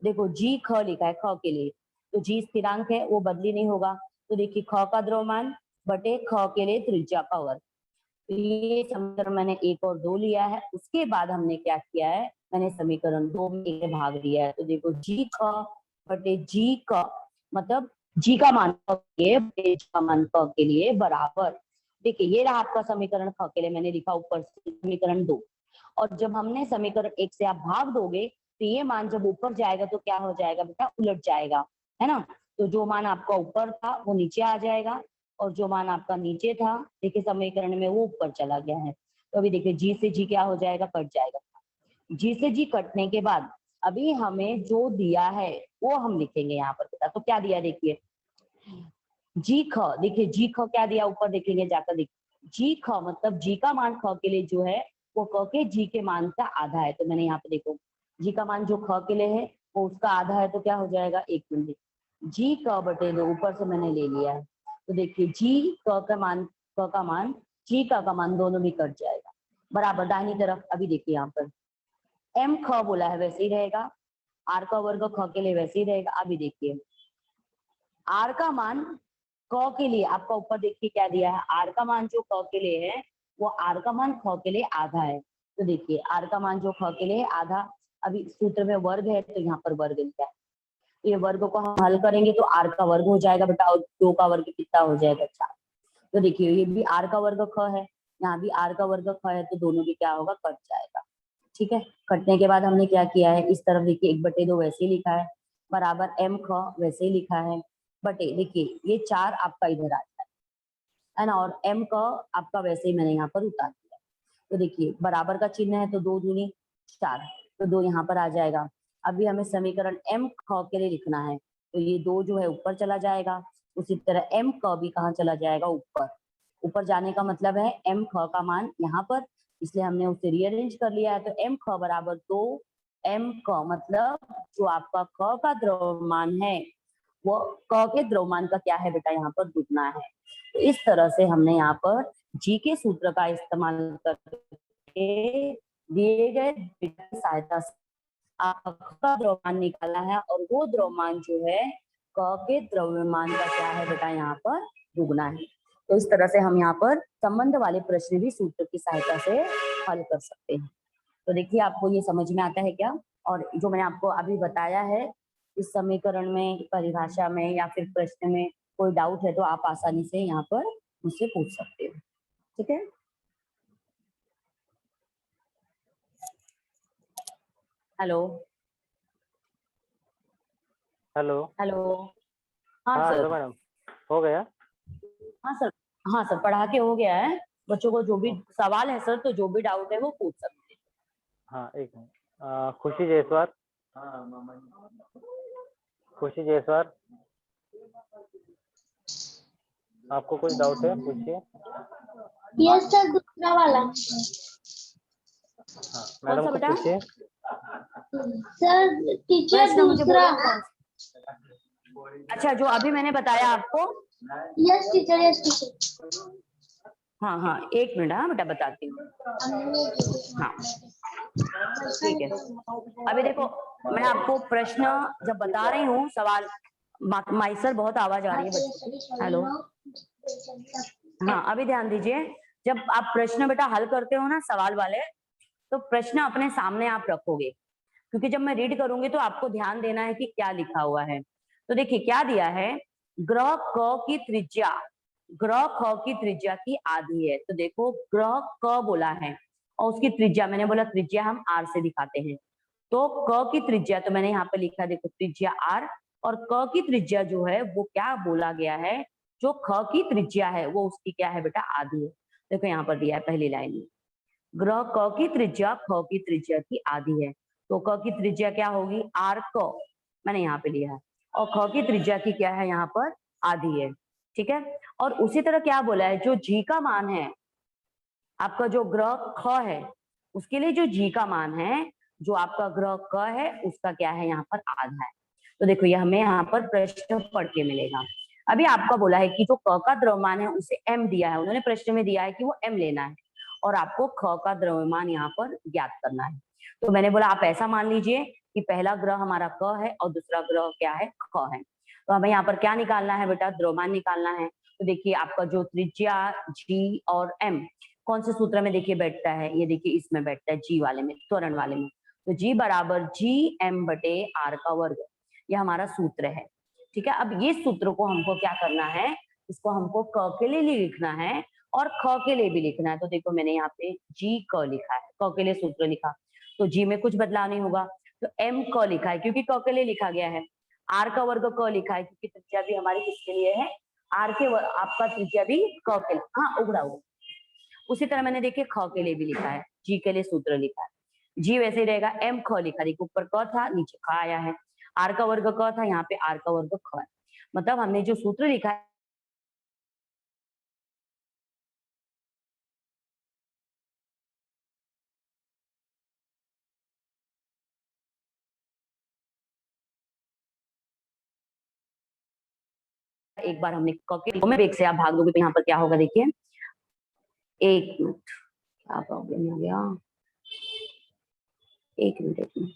देखो g ख लिखा है ख के लिए, तो g स्थिरांक है वो बदली नहीं होगा। तो देखिए ख का द्रव्यमान बटे ख के लिए त्रिज्या का वर्ग। तो ये समीकरण मैंने 1 और 2 लिया है। उसके बाद हमने क्या किया है, मैंने समीकरण 2 में 1 भाग दिया है। तो देखो जी ख बटे जी क मतलब जी का मान क के बटे जी का मान क के लिए बराबर। देखिए ये रहा आपका समीकरण ख के लिए, मैंने लिखा ऊपर से समीकरण 2। और जब हमने समीकरण 1 से आप भाग दोगे तो ये मान जब ऊपर जाएगा तो क्या हो जाएगा बेटा, उलट जाएगा, है ना। तो जो मान आपका ऊपर था वो नीचे आ जाएगा, और जो मान आपका नीचे था देखिए समीकरण में वो ऊपर चला गया है। तो अभी देखिए जी से जी क्या हो जाएगा, कट जाएगा। जी से जी कटने के बाद अभी हमें जो दिया है वो हम लिखेंगे यहाँ पर बेटा। तो क्या दिया देखिए, जी ख, देखिए जी ख क्या दिया ऊपर देखेंगे जाकर, देखिए जी ख मतलब जी का मान ख के लिए जो है वो क के जी के मान का आधा है। तो मैंने यहाँ पे देखो जी का मान जो ख के लिए है वो उसका आधा है, तो क्या हो जाएगा, 1 मिनट, जी क बटे 2 ऊपर से मैंने ले लिया है। तो देखिए जी क का मान, क का मान, जी का मान दोनों भी कट जाएगा बराबर दाहिनी तरफ। अभी देखिए यहाँ पर m ख बोला है वैसे ही रहेगा, r का वर्ग ख के लिए वैसे ही रहेगा। अभी देखिए r का मान क के लिए आपका ऊपर देखिए क्या दिया है, r का मान जो क के लिए है वो r का मान ख के लिए आधा है। तो देखिए r का मान जो ख के लिए आधा, अभी सूत्र में वर्ग है तो यहाँ पर वर्ग लिखा है, ये वर्ग को हम हल करेंगे तो r का वर्ग हो जाएगा बेटा, और 2 का वर्ग कितना हो जाएगा, 4। तो देखिए ये भी r का वर्ग ख है, यहाँ भी r का वर्ग ख है, तो दोनों भी क्या होगा, कट जाएगा। ठीक है, कटने के बाद हमने क्या किया है, इस तरफ देखिए 1/2 वैसे ही लिखा है बराबर m ख वैसे ही लिखा है बटे, देखिए ये 4 आपका इधर आ जाए है ना, और m का आपका वैसे ही मैंने यहाँ पर उतार दिया। तो देखिए बराबर का चिन्ह है तो 2 दूनी 4, तो 2 यहाँ पर आ जाएगा। अभी हमें समीकरण m ख के लिए लिखना है, तो ये 2 जो है ऊपर चला जाएगा, उसी तरह m क भी कहाँ चला जाएगा, ऊपर। ऊपर जाने का मतलब है m ख का मान यहाँ पर, इसलिए हमने उसे रीअरेंज कर लिया है। तो m ख बराबर 2 m क मतलब जो आपका ख का द्रव्यमान है वो क के द्रव्यमान का क्या है बेटा, यहाँ पर दुगना है। तो इस तरह से हमने यहाँ पर जी के सूत्र का इस्तेमाल करके दिए गए डेटा की सहायता से आपका द्रव्यमान निकाला है और वो द्रव्यमान जो है क के द्रव्यमान का क्या है बेटा यहाँ पर दुगना है। तो इस तरह से हम यहाँ पर संबंध वाले प्रश्न भी सूत्र की सहायता से हल कर सकते हैं। तो देखिए आपको ये समझ में आता है क्या? और जो मैंने आपको अभी बताया है इस समीकरण में, परिभाषा में या फिर प्रश्न में कोई डाउट है तो आप आसानी से यहाँ पर मुझसे पूछ सकते हो। ठीक है, हेलो हेलो। हेलो। हाँ हाँ सर। हेलो मैडम, हो गया? हाँ सर। हाँ सर, पढ़ा के हो गया है। बच्चों को जो भी सवाल है सर, तो जो भी डाउट है वो पूछ सकते हैं। हाँ एक मिनट। खुशी जायसवाल। खुशी जायसवाल, आपको कुछ डाउट है पूछिए। यस सर, दूसरा वाला। हाँ कौन मैडम सा कुछ बेटा? पूछिए। सर टीचर प्रश्न मुझे दूसरा। बोलो कौन सा? अच्छा, जो अभी मैंने बताया आपको। Yes teacher, yes teacher. हाँ हाँ, एक मिनट। हाँ बेटा, बताती हूँ। हाँ ठीक है। अभी देखो, मैं आपको प्रश्न जब बता रही हूँ, सवाल माई सर बहुत आवाज आ रही है बच्चों की। हेलो। हाँ अभी ध्यान दीजिए, जब आप प्रश्न बेटा हल करते हो ना सवाल वाले, तो प्रश्न अपने सामने आप रखोगे, क्योंकि जब मैं रीड करूंगी तो आपको ध्यान देना है कि क्या लिखा हुआ है। तो देखिए क्या दिया है, ग्रह क की त्रिज्या, ग्रह ख की त्रिज्या की आधी है। तो देखो ग्रह क बोला है और उसकी त्रिज्या, मैंने बोला त्रिज्या हम आर से दिखाते हैं। तो क की त्रिज्या तो मैंने यहाँ पे लिखा, देखो त्रिज्या आर, और क की त्रिज्या जो है वो क्या बोला गया है, जो ख की त्रिज्या है वो उसकी क्या है बेटा, आधी है। देखो यहाँ पर दिया है पहली लाइन में, ग्रह क की त्रिज्या ख की त्रिज्या की आधी है। तो क की त्रिज्या क्या होगी, आर क, मैंने यहाँ पे लिया है, और ख की त्रिज्या की क्या है यहाँ पर, आधी है। ठीक है, और उसी तरह क्या बोला है, जो जी का मान है, आपका जो ग्रह ख है उसके लिए जो जी का मान है, जो आपका ग्रह क है उसका क्या है यहाँ पर, आधा है। तो देखो ये हमें यहाँ पर प्रश्न पढ़ के मिलेगा। अभी आपका बोला है कि जो क का द्रव्यमान है उसे m दिया है, उन्होंने प्रश्न में दिया है कि वो m लेना है और आपको ख का द्रव्यमान यहाँ पर ज्ञात करना है। तो मैंने बोला आप ऐसा मान लीजिए कि पहला ग्रह हमारा क है और दूसरा ग्रह क्या है, ख है। तो हमें यहाँ पर क्या निकालना है बेटा, द्रव्यमान निकालना है। तो देखिए आपका जो त्रिज्या जी और m कौन से सूत्र में देखिए बैठता है, ये देखिए इसमें बैठता है, जी वाले में, त्वरण वाले में। तो जी बराबर जी एम बटे आर का वर्ग, ये हमारा सूत्र है। ठीक है, अब ये सूत्र को हमको क्या करना है, इसको हमको क के लिए लिखना है और ख के लिए भी लिखना है। तो देखो मैंने यहाँ पे जी क लिखा है, क के लिए सूत्र लिखा, तो जी में कुछ बदलाव नहीं होगा। तो एम क लिखा है क्योंकि क के लिए लिखा गया है, आर का वर्ग क लिखा है क्योंकि त्रिज्या भी हमारी किसके लिए है, आर के, आपका त्रिज्या भी क के लिए, हाँ उगड़ा हुआ। उसी तरह मैंने देखिए ख के लिए भी लिखा है, जी के लिए सूत्र लिखा है, जी वैसे ही रहेगा, एम ख लिखा, देखो ऊपर क था नीचे ख आया है, आर का वर्ग क था, यहाँ पे आर का वर्ग ख है। मतलब हमने जो सूत्र लिखा है एक बार हमने क के में वेग से आप भाग दोगे तो यहाँ पर क्या होगा, देखिए एक मिनट, क्या प्रॉब्लम हो गया, एक मिनट।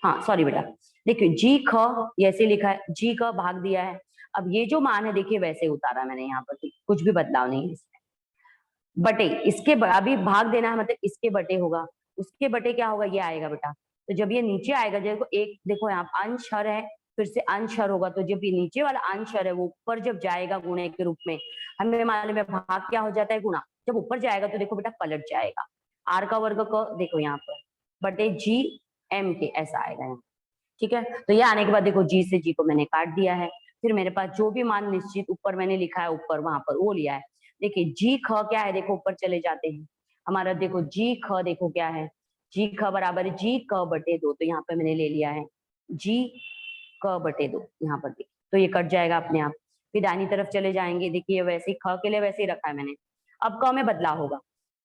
हाँ सॉरी बेटा, देखिए जी ख ऐसे लिखा है, जी का भाग दिया है। अब ये जो मान है देखिए वैसे उतारा मैंने यहाँ पर, कुछ भी बदलाव नहीं है इसमें। बटे इसके अभी भाग देना है, मतलब इसके बटे होगा, उसके बटे क्या होगा, ये आएगा बेटा। तो जब ये नीचे आएगा, देखो एक, देखो यहाँ अंश हर है, फिर से अंश हर होगा, तो जब ये नीचे वाला अंश हर है वो ऊपर जब जाएगा गुणे के रूप में, हमें मालूम है भाग क्या हो जाता है, गुणा। जब ऊपर जाएगा तो देखो बेटा पलट जाएगा, आर का वर्ग को देखो यहाँ पर बटे जी एम के, ऐसा आएगा यहाँ। ठीक है, तो ये आने के बाद देखो जी से जी को मैंने काट दिया है, फिर मेरे पास जो भी मान निश्चित ऊपर मैंने लिखा है ऊपर वहां पर वो लिया है। देखिए जी ख क्या है, देखो ऊपर चले जाते हैं, हमारा देखो जी ख देखो क्या है, जी ख बराबर है जी क बटे 2, तो यहाँ पे मैंने ले लिया है जी क बटे 2, यहाँ पर देखिए तो ये कट जाएगा अपने आप। फिर दाहिनी तरफ चले जाएंगे, देखिए वैसे ही ख के लिए वैसे ही रखा है मैंने। अब क में बदलाव होगा,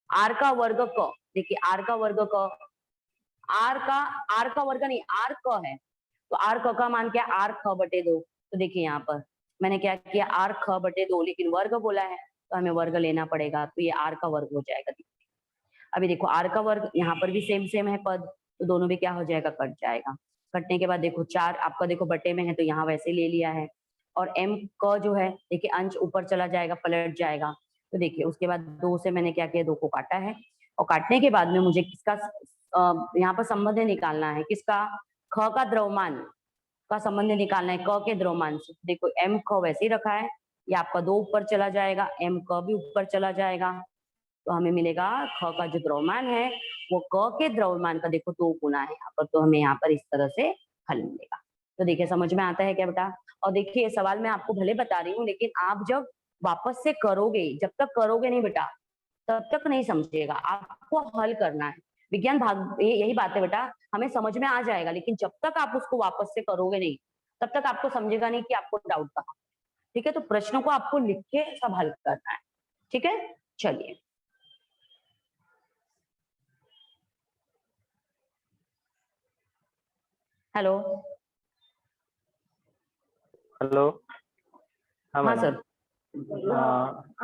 आर का वर्ग क, देखिए आर का वर्ग क, आर का वर्ग नहीं, आर क है, तो आर क का मान क्या है, आर ख बटे 2। तो देखिए यहाँ पर मैंने क्या किया, आर ख बटे 2, लेकिन वर्ग बोला है तो हमें वर्ग लेना पड़ेगा, तो ये r का वर्ग हो जाएगा। अभी देखो r का वर्ग यहाँ पर भी सेम है पद, तो दोनों भी क्या हो जाएगा, कट जाएगा। कटने के बाद देखो 4 आपका देखो बटे में है तो यहाँ वैसे ले लिया है, और m का जो है देखिए अंश ऊपर चला जाएगा, पलट जाएगा। तो देखिए उसके बाद 2 से मैंने क्या किया, 2 को काटा है, और काटने के बाद में मुझे किसका यहाँ पर संबंध निकालना है, किसका, ख का द्रव्यमान का संबंध निकालना है क के द्रव्यमान से। देखो m क वैसे ही रखा है, ये आपका 2 ऊपर चला जाएगा, m क भी ऊपर चला जाएगा, तो हमें मिलेगा ख का जो द्रव्यमान है वो क के द्रव्यमान का देखो 2 गुना है यहाँ पर, तो हमें यहाँ पर इस तरह से हल मिलेगा। तो देखिए समझ में आता है क्या बेटा। और देखिए ये सवाल मैं आपको भले बता रही हूँ, लेकिन आप जब वापस से करोगे, जब तक करोगे नहीं बेटा तब तक नहीं समझेगा, आपको हल करना है। विज्ञान भाग यही बात है बेटा, हमें समझ में आ जाएगा, लेकिन जब तक आप उसको वापस से करोगे नहीं तब तक आपको समझेगा नहीं कि आपको डाउट कहाँ। ठीक है, तो प्रश्नों को आपको लिख के सब हल करना है। ठीक है, चलिए। Hello hello. हाँ हाँ madam. Sir.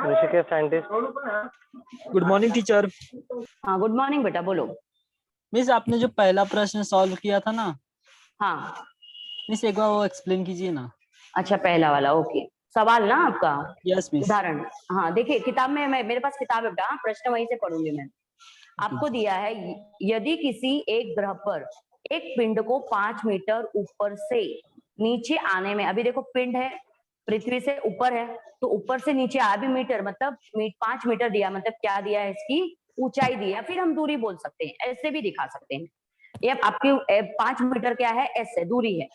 Rishikesh scientist. Good morning teacher. हाँ गुड मॉर्निंग बेटा, बोलो। मिस आपने जो पहला प्रश्न सॉल्व किया था ना, हाँ मिस एक बार वो एक्सप्लेन कीजिए ना। अच्छा, पहला वाला, ओके। सवाल ना आपका, यस मिस। उदाहरण। हाँ देखिए किताब में, मेरे पास किताब है बेटा, प्रश्न वहीं से पढ़ूंगी मैं। आपको दिया है, यदि किसी एक ग्रह पर एक पिंड को 5 मीटर ऊपर से नीचे आने में, अभी देखो पिंड है पृथ्वी से ऊपर है, तो ऊपर से नीचे आ भी मीटर, मतलब 5 मीटर दिया, मतलब क्या दिया है, इसकी ऊंचाई दी है, फिर हम दूरी बोल सकते हैं, ऐसे भी दिखा सकते हैं। ये आपकी 5 मीटर क्या है, एस है, दूरी है,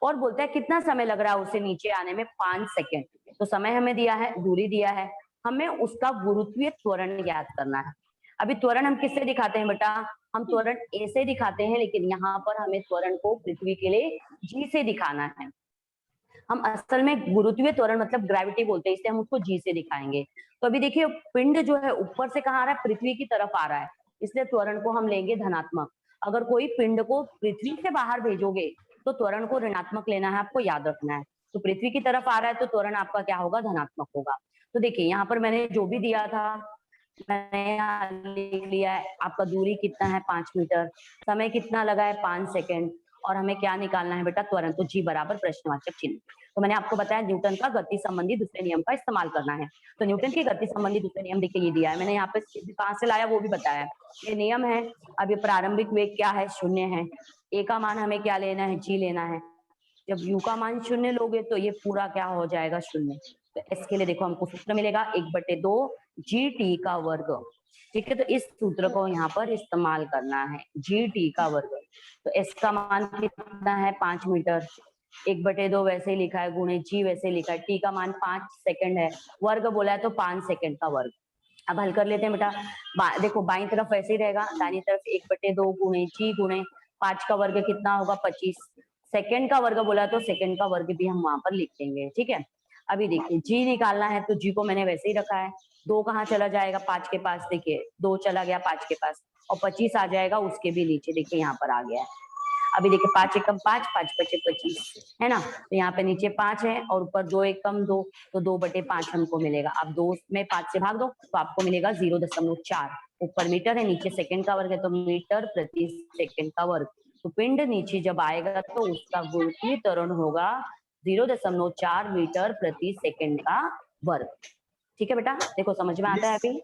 और बोलता है कितना समय लग रहा है उसे नीचे आने में, 5 सेकेंड। तो समय हमें दिया है, दूरी दिया है, हमें उसका गुरुत्वीय त्वरण ज्ञात करना है। अभी त्वरण हम किससे दिखाते हैं बेटा, हम त्वरण ए से दिखाते हैं, लेकिन यहाँ पर हमें त्वरण को पृथ्वी के लिए जी से दिखाना है। हम असल में गुरुत्वीय त्वरण मतलब ग्रेविटी बोलते हैं, इसलिए हम उसको जी से दिखाएंगे। तो अभी देखिए पिंड जो है ऊपर से कहाँ आ रहा है, पृथ्वी की तरफ आ रहा है, इसलिए त्वरण को हम लेंगे धनात्मक। अगर कोई पिंड को पृथ्वी से बाहर भेजोगे तो त्वरण को ऋणात्मक लेना है, आपको याद रखना है। तो पृथ्वी की तरफ आ रहा है तो त्वरण आपका क्या होगा, धनात्मक होगा। तो देखिए यहाँ पर मैंने जो भी दिया था मैंने यहाँ लिख लिया है। आपका दूरी कितना है, 5 मीटर, समय कितना लगा है, 5 सेकेंड, और हमें क्या निकालना है बेटा, त्वरण। तो जी बराबर प्रश्नवाचक चिन्ह। तो मैंने आपको बताया न्यूटन का गति संबंधी दूसरे नियम का इस्तेमाल करना है। तो न्यूटन की गति संबंधी दूसरे नियम देखिए ये दिया है, मैंने यहाँ पे कहाँ से लाया वो भी बताया। ये नियम है, अब ये प्रारंभिक वेग क्या है, 0 है। ए का मान हमें क्या लेना है, जी लेना है। जब यू का मान 0 लोगे तो ये पूरा क्या हो जाएगा, 0। तो एस के लिए देखो हमको सूत्र मिलेगा 1/2 जी टी का वर्ग। ठीक है, तो इस सूत्र को यहाँ पर इस्तेमाल करना है, जी टी का वर्ग। तो एस का मान कितना है, 5 मीटर, 1/2 वैसे ही लिखा है, गुणे जी वैसे लिखा है, टी का मान 5 सेकंड है, वर्ग बोला है तो 5 सेकंड का वर्ग। अब हल कर लेते हैं बेटा। देखो बाई तरफ वैसे ही रहेगा, दाहिनी तरफ 1/2 गुणे जी गुणे 5 का वर्ग कितना होगा, 25। सेकंड का वर्ग बोला तो सेकंड का वर्ग भी हम वहां पर लिख देंगे। ठीक है, अभी देखिए जी निकालना है, तो जी को मैंने वैसे ही रखा है। 2 कहाँ चला जाएगा, 5 के पास, देखिए 2 चला गया 5 के पास, और 25 आ जाएगा उसके भी नीचे, देखिए यहाँ पर आ गया है। अभी देखिए 5 एकम 5, 5 पचे 25 है ना, तो यहाँ पे नीचे 5 है और ऊपर 2 एकम 2, तो 2/5 हमको मिलेगा। अब 2 में 5 से भाग दो तो आपको मिलेगा 0.4। ऊपर मीटर है, नीचे सेकंड का वर्ग है, तो मीटर प्रति सेकंड का वर्ग। तो पिंड नीचे जब आएगा तो उसका गुरुत्वीय त्वरण होगा 0.4 मीटर प्रति सेकंड का वर्ग। ठीक है बेटा, देखो समझ में आता है अभी।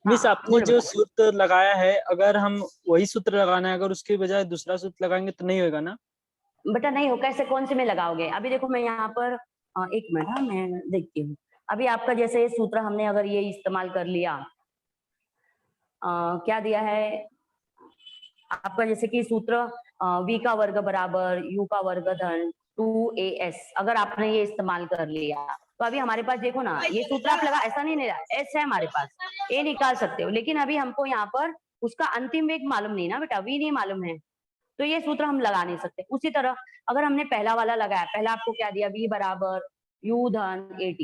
मिस हाँ, आपने बोलो जो बेटा। सूत्र लगाया है, अगर हम वही सूत्र लगाना है, अगर उसके बजाय दूसरा सूत्र लगाएंगे तो नहीं होगा ना? बेटा नहीं हो, कैसे, कौन से में लगाओगे? अभी देखो मैं यहाँ पर एक मिनट, हाँ मैं देखती हूँ। अभी आपका जैसे ये सूत्र हमने अगर ये इस्तेमाल कर लिया, क्या दिया है आपका, जैसे कि सूत्र v का वर्ग बराबर u का वर्ग धन 2as, अगर आपने ये इस्तेमाल कर लिया तो अभी हमारे पास देखो ना, ये सूत्र आप लगा, ऐसा नहीं रहा, s है हमारे पास, a निकाल सकते हो, लेकिन अभी हमको यहाँ पर उसका अंतिम वेग मालूम नहीं ना बेटा, v नहीं मालूम है, तो ये सूत्र हम लगा नहीं सकते। उसी तरह अगर हमने पहला वाला लगाया, पहला आपको क्या दिया, v बराबर u धन at,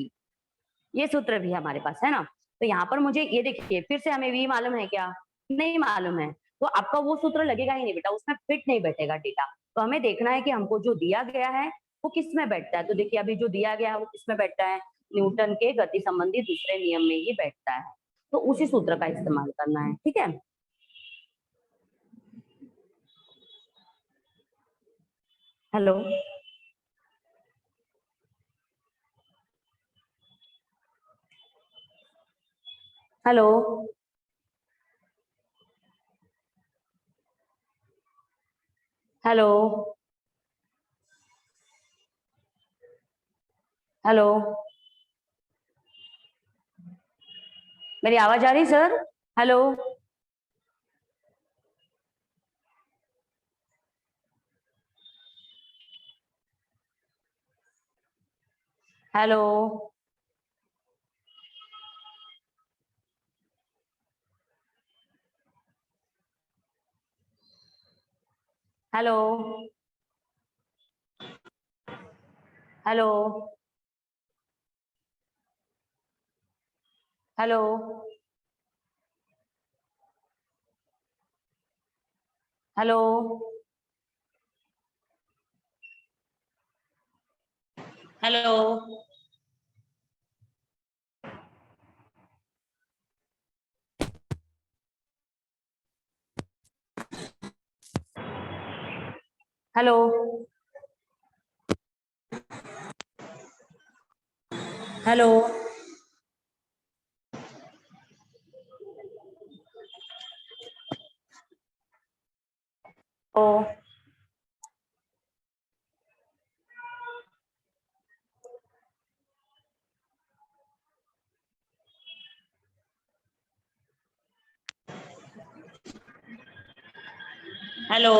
ये सूत्र भी हमारे पास है ना। तो यहाँ पर मुझे ये देखिए, फिर से हमें v मालूम है क्या, नहीं मालूम है, तो आपका वो सूत्र लगेगा ही नहीं बेटा, उसमें फिट नहीं बैठेगा डेटा। तो हमें देखना है कि हमको जो दिया गया है वो किस में बैठता है। तो देखिए अभी जो दिया गया है वो किस में बैठता है, न्यूटन के गति संबंधी दूसरे नियम में ही बैठता है, तो उसी सूत्र का इस्तेमाल करना है। ठीक है, हेलो, हेलो, हेलो, हेलो, मेरी आवाज आ रही सर? Hello, hello, hello, hello, hello, hello, hello, hello, hello, ओ, hello,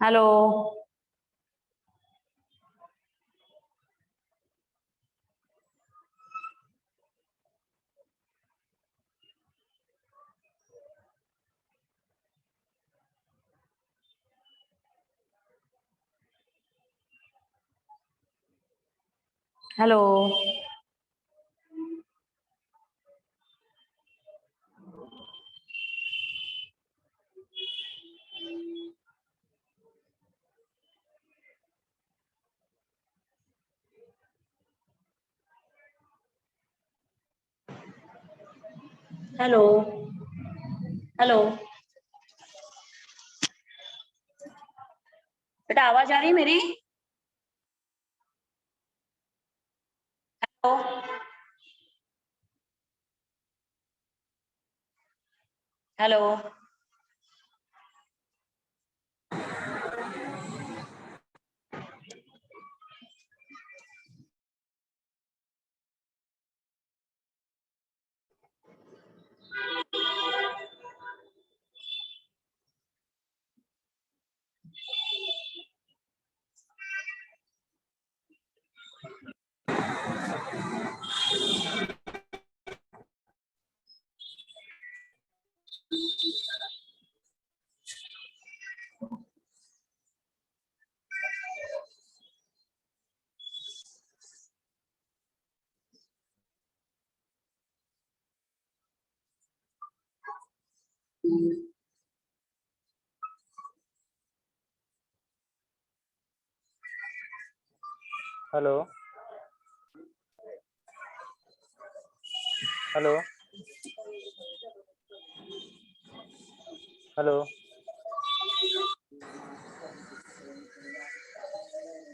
hello, hello, hello, hello, बेटा आवाज आ रही है मेरी? Hello, hello, hello, hello, hello,